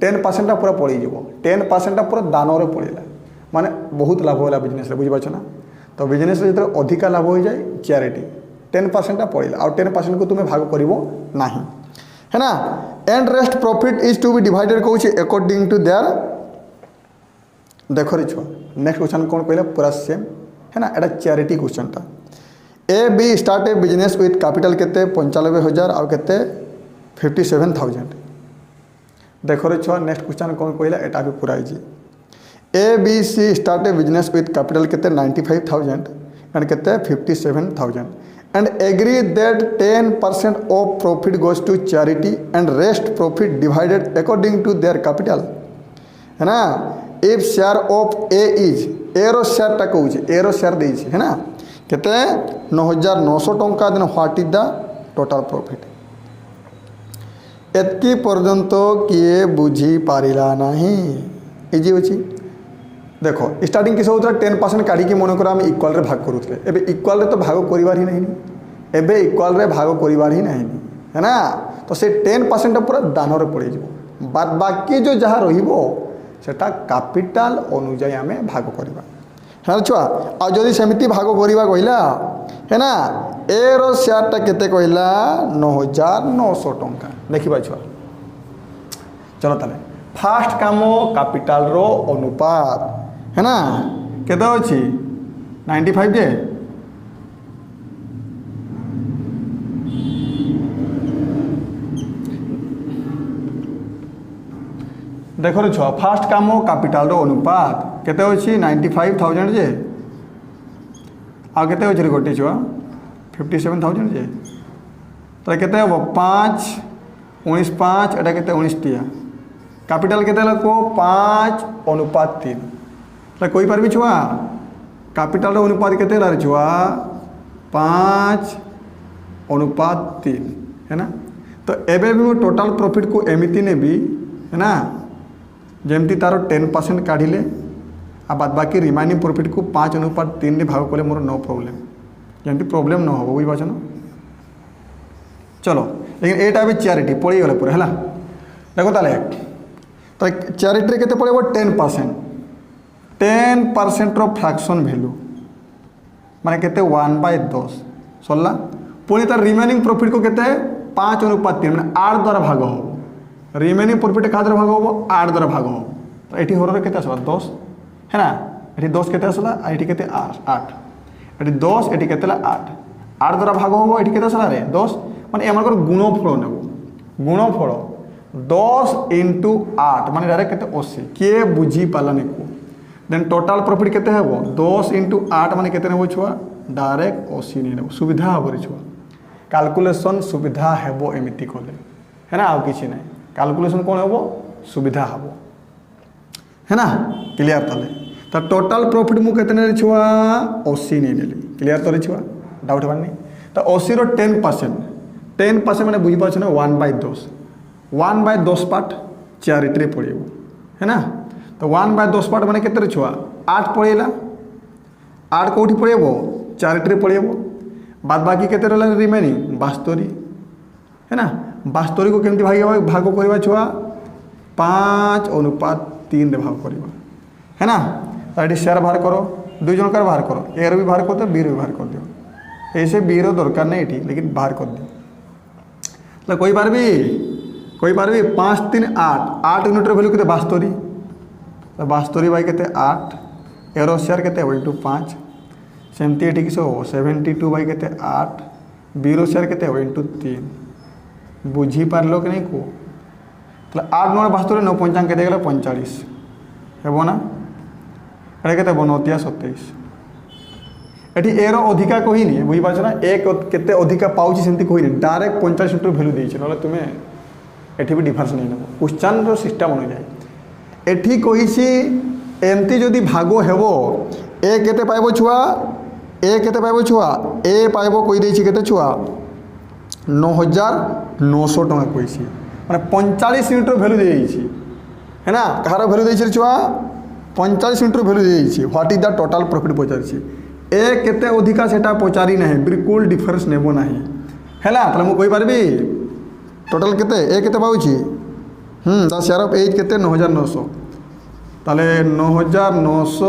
Speaker 1: 10% पूरा पड़ जाव 10% पूरा दान पड़ेगा माने बहुत लाभ होला बिजनेस बुझीपार ना तो बिजनेस जो अधिका लाभ हो जाए चैरिटी 10% पड़ेगा और 10% को तुम्हें भाग कर ना है ना and rest profit is to be divided कौन अकॉर्डिंग टू देयर देख रे छुआ नेक्स्ट क्वेश्चन कौन कहला पूरा सेम है ना एटा चैरिटी क्वेश्चन टा A B start a business with capital केते 95,000 और केते 57,000 देख रे छुआ नेक्स्ट क्वेश्चन कौन कहला एटा भी पूरा easy A B C start a business with capital केते 95,000 एंड केते 57,000 and agree that 10% of profit goes to charity and rest profit divided according to their capital है ना if share of A is A रो शेयर टा कहूँ A रो शेयर दे है ना केते 9,900 टंका then what is the total profit एतकी पर्यंत किए बुझी पारिला नहीं इजी होची देखो स्टार्टिंग किस होता 10% काढ़ी मन कर इक्वाल रे भाग करूँ एबे इक्वाल रे तो भाग करिवार ही नहीं एबे इक्वाल रे भाग करिवार ही नहीं है ना तो से 10% पूरा दान रे पड़ जाव बाद बाकी जो जहाँ रहिबो सेटा कैपिटल अनुजाई आमे भाग करवा है छुआ आ जदि सेमिति भाग करवा कहला है ना ए रो शेयर टा केते कहला 9,900 टंका देखिबा छुआ चलो ताले फास्ट काम कैपिटल रो अनुपात है ना केते अछि 95 जे देख रे छुआ फास्ट काम कैपिटल रो अनुपात केते अछि 95,000 जे आ केते अछि रे गोटे छुआ 57,000 जे तो केते हो 5 19 5 एटा केते 19 टिया कैपिटल केते को 5:3 तो कोई पारबी छुआ कैपिटल रो अनुपात केते रे छुआ 5:3 है ना तो एबे भी टोटल प्रॉफिट को एमिति ने भी है ना जमती तार 10% काढ़िले आ बाद बाकी रिमाइनिंग प्रॉफिट को 5:3 रे भाग कले मोर नो प्रॉब्लम जमती प्रॉब्लम न हो बुझ पाछन चलो लेकिन एटा भी चैरिटी पड़ी गले पूरा है देखो ताले तो चैरिटी रे केते पड़ेबो 10% रो फ्रैक्शन वैल्यू माने केते 1/10 सरला पुणी तार रिमेनिंग प्रॉफिट को केते 5:3 माने 8 द्वारा भाग हो रिमेनिंग प्रॉफिट का भाग हो 8 द्वारा भाग हो तो ये होर के 10 है ना ये 10 के ये के 8 ये 10 ये के 8 द्वारा भाग हो ये के रे 10 माने एम गुणफल नेब गुणफल 10 × 8 माने डायरेक्ट के 80 किए बुझी पालानी को देन टोटल प्रॉफिट केते हेबो 10 × 8 माने केते नेबो छुआ डायरेक्ट 80 नहीं नेबो सुविधा हबो छुआ कैलकुलेशन सुविधा हेबो एमिति कोले है ना आ किछि नहीं कैलकुलेशन कौन हम सुविधा हम है ना क्लियर ताले तो टोटल प्रॉफिट मु केतने छुआ 80 नहीं नेली क्लियर तो छुआ डाउट बानी तो 80 रो 10% माने बुझी पाछ ना 1/10 पार्ट चैरिटी पड़ेबो है ना तो 1/10 पार्ट माने केते छुआ 8 पड़ेला 8 कोठी पड़ेबो चैरिटी पड़ेबो बाद बाकी केते रहला रिमेनिंग 72 है ना 72 को केमती भाग करवा छुआ 5:3 रे भाग करवा है ना तो ये शेयर बाहर करो 2 जन बाहर करो ए रो भी बाहर कर दो बी रो भी बाहर कर दियो ऐसे बी रो दरकार नहीं ये लेकिन बाहर कर दियो तो कोई बार भी 5 3 8 यूनिट रो वैल्यू केते 72 तो 72 बाई केते 8 ए रो शेयर केते 1/5 सेमती एठी किसो 72 बाई केते 8 बी रो शेयर केते 1/3 बुझी पारलो कि नहीं को तो 8 9 72 9 5 के देगला 45 हेबो ना एटा केते 29 27 एठी एरो अधिका कहि नहीं बुझी पाछ ना एक केते अधिका पाउची सेंती कहि नहीं डायरेक्ट 45 मीटर वैल्यू देछि नले तुमे एठी भी डिफरेंस नहीं नेबो क्वेश्चन रो सिस्टम बन जाय एठी कहिछि एमती जदी भागो हेबो ए केते पाइबो छुआ ए केते पाइबो छुआ ए पाइबो कहि देछि केते छुआ 9,900 टका कही मैंने 45 यूनिट वैल्यू दी है ना कहार वैल्यू दे छुआ 45 यूनिट वैल्यू दी what is the total profit पचारि ए केते अधिका सेटा पचारि नहीं बिल्कुल डिफरेंस नेबो नहीं है ताले मु कहि पारबी टोटल केते ए केते पाउची द शेयर ऑफ एज केते 9900 ताले 9900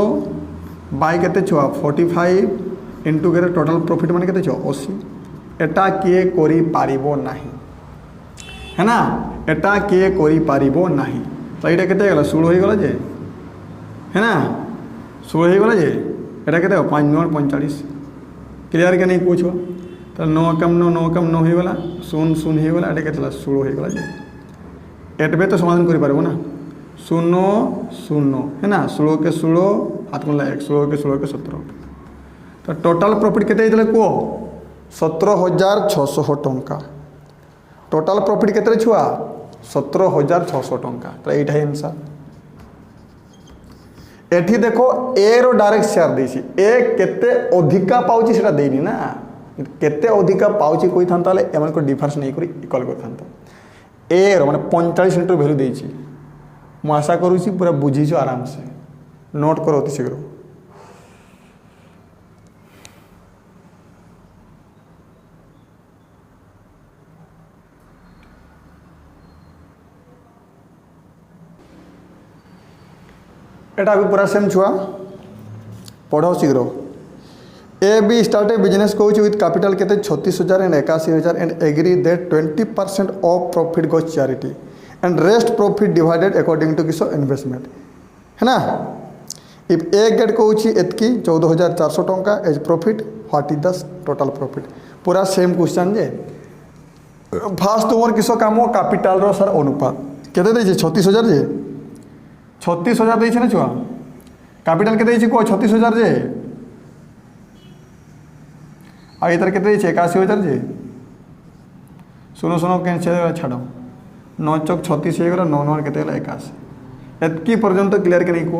Speaker 1: बाय केते छुआ 45 इंटू केते टोटल प्रॉफिट माने केते छुआ 80 एटा किए करि पारिबो नाही है ना एटा किए करि पारिबो नाही तो एटा केते गला 16 होई गला जे है ना 16 होई गला जे एटा केते 5 9 45 क्लियर के नहीं पूछो तो 9 कम 9 9 कम 9 होई गला 0 0 होई गला एटा केते 16 होई गला जे एटबे तो समाधान करि पारबो ना 0 0 है ना 16 के 16 हाथ में 1 16 के 16 के 17 तो टोटल प्रॉफिट केते हेतले को 17,600 टंका टोटल प्रॉफिट केते छुआ 17,600 टंका तो एटा है आंसर एठी देखो ए रो डायरेक्ट शेयर देसी ए केते अधिका पाउची सेटा देनी ना केते अधिका पाउची कोई थांता ले एमन को डिफरेंस नहीं करी इक्वल को थांता ए रो माने 45 इंटू वैल्यू देची मु आशा करूची पूरा बुझीছো आराम से नोट करो अति शीघ्र एटा भी पूरा सेम छुआ पढ़ो शीघ्र A B start a business कहूँ विथ कैपिटल केते 36,000 and 81,000 and agree that 20% of profit goes charity and rest profit divided according to किसो इन्वेस्टमेंट है ना इफ ए गेट कहूँ एतकी 14,400 टंका as profit what is the total profit पूरा सेम क्वेश्चन जे फास्ट तुम किसो काम कैपिटल रो सर अनुपात केते देछि 36,000 जे 36,000 देछि ना छुआ कैपिटल केते देछि को 36,000 जे आ इधर केते देछि 81,000 जे सुनो सुनो कैंसिल छाड़ो 9 चौक 36 हो गला 9 9 केते गला 81 एतकी पर्यंत क्लियर के नहीं को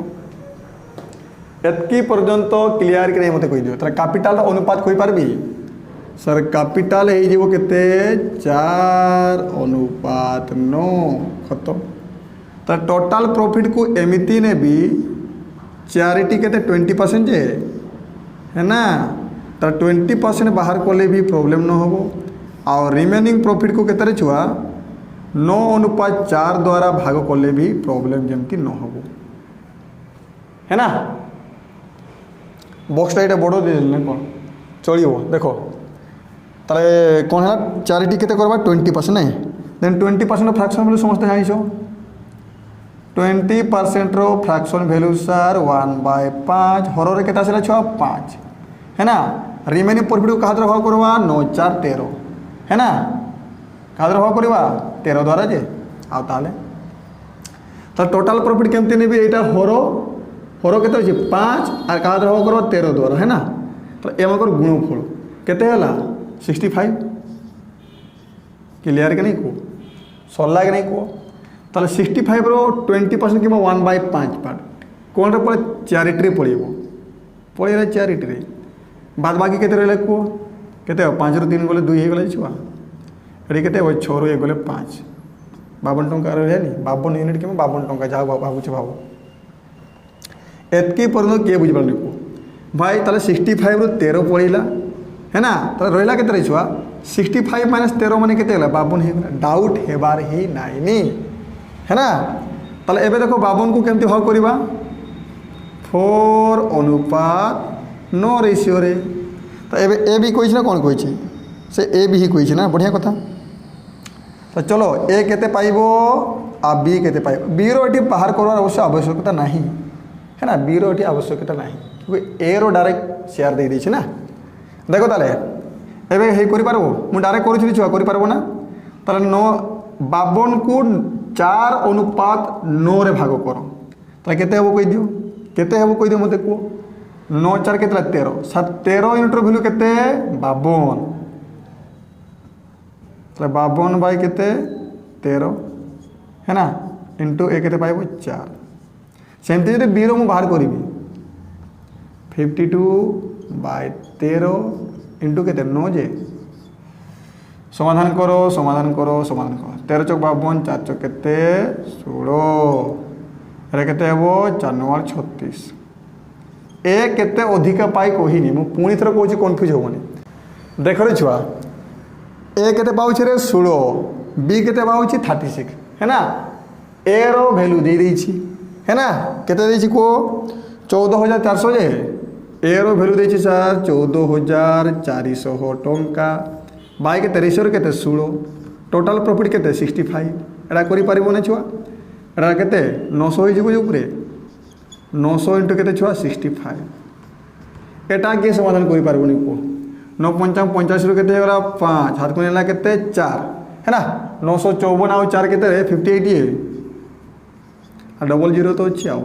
Speaker 1: एतकी पर्यंत क्लियर के नहीं मते कहि दियो तरा कैपिटल अनुपात कोइ पारबी सर कैपिटल हे जेबो केते 4:9 खत्म तो टोटल प्रॉफिट को एमिति ने भी चैरिटी के 20% जे है ना तो 20% बाहर कोले भी प्रॉब्लम न हो और रिमेनिंग प्रॉफिट को केतरे छुआ 9:4 द्वारा भाग कोले भी प्रॉब्लम जमती न हो है ना बॉक्स टाइट बड़ दे कौन चलो देखो ताले कौन है चैरिटी केते करबा 20% नहीं देन 20% फ्रैक्शन बोले समझते जानिछो 20% रो फ्रैक्शन वैल्यू सर 1/5 हर केता आसला छुआ 5 है ना रिमेनिंग प्रॉफिट को कहा भाग करवा 9 4 13 है ना कहा भाग करवा 13 द्वारा जे आ ताले तो टोटल प्रॉफिट केमती नेबी एटा हरो हरो केते होची 5 और कहा भाग करवा 13 द्वारा है ना तो एमकर गुणफल केते हला 65 क्लियर के नहीं को सरला के नहीं को ताले 65 रो 20% कि 1/5 पार्ट कौन रे पड़े चैरिटी पड़िबो पड़ेला चैरिटी रे बाद बाकी केते रहले को केते 5 रो 3 गले 2 हे गले छुआ एडी केते 6 रो 1 गले 5 52 टंका रहले नी 52 यूनिट के 52 टंका जा भाबु छ भाबो एतकी परनो के बुझ पड़ले को भाई ताले 65 रो 13 पड़िला है ना ताले रहला केते रे छुआ 65 - 13 माने केते हला 52 हे गला डाउट हेबार ही नाइ नी है ना ताले एबे देखो 52 को केमती भाग करबा 4:9 रेशियो रे तो एबे ए बी कोइछ ना कोन कोइछ से ए बी ही कोइछ ना बढ़िया कथा तो चलो ए केते पाइबो आ बी केते पाइबो बी रो एटी बाहर करवार अवश्य आवश्यकता नहीं है ना बी रो एटी आवश्यकता नहीं क्योंकि ए रो डायरेक्ट शेयर दे दी छी ना देखो ताले एबे हे करि पारबो मु डायरेक्ट करू छी छुआ करि पारबो ना ताले 52 को 4:9 रे भाग करो ताले केते हेबो कहि दियो केते हेबो कहि दियो मते को 9 4 केते 13 7 13 यूनिट रो वैल्यू केते 52 ताले 52 बाय केते 13 है ना इंटू ए केते पाइबो 4 सेमती जदि बी रो मु बाहर करिवि 52/13 इंटू केते 9 जे समाधान करो 13 चौक 52 4 चौक केते 16 रे केते हेबो 4 9 36 ए केते अधिका पाई कहिनी मु पुणी थर कहूची कंफ्यूज होबनी देख रे छुआ ए केते पाउछ रे 16 बी केते पाउछ 36 है ना ए रो वैल्यू दे देछि है ना केते देछि को 14400 जे ए रो वैल्यू देछि सर 14400 टंका बाय केते रेशियो रे केते 16 टोटल प्रॉफिट केते 65 एडा करि परिबो ने छुआ एडा केते 900 होई जिवो ऊपरे 900 इंटू केते छुआ 65 एटा के समाधान करि पारबोनी को 9 पंचाम 85 रो केते होला 5 हाथ को नेला केते 4 है ना 954 आउ 4 केते रे 58 ये आ डबल जीरो तो अछि आउ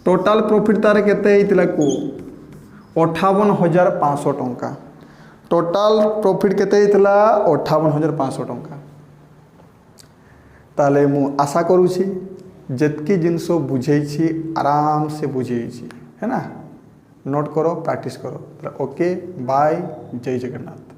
Speaker 1: टोटल प्रॉफिट तार केते हितला को 58500 टंका टोटल प्रॉफिट केते हितला 58500 टंका ताले मु आशा करूछी जेतकी जिनसो बुझेछि आराम से बुझेछि है ना नोट करो प्रैक्टिस करो ओके बाय जय जगन्नाथ।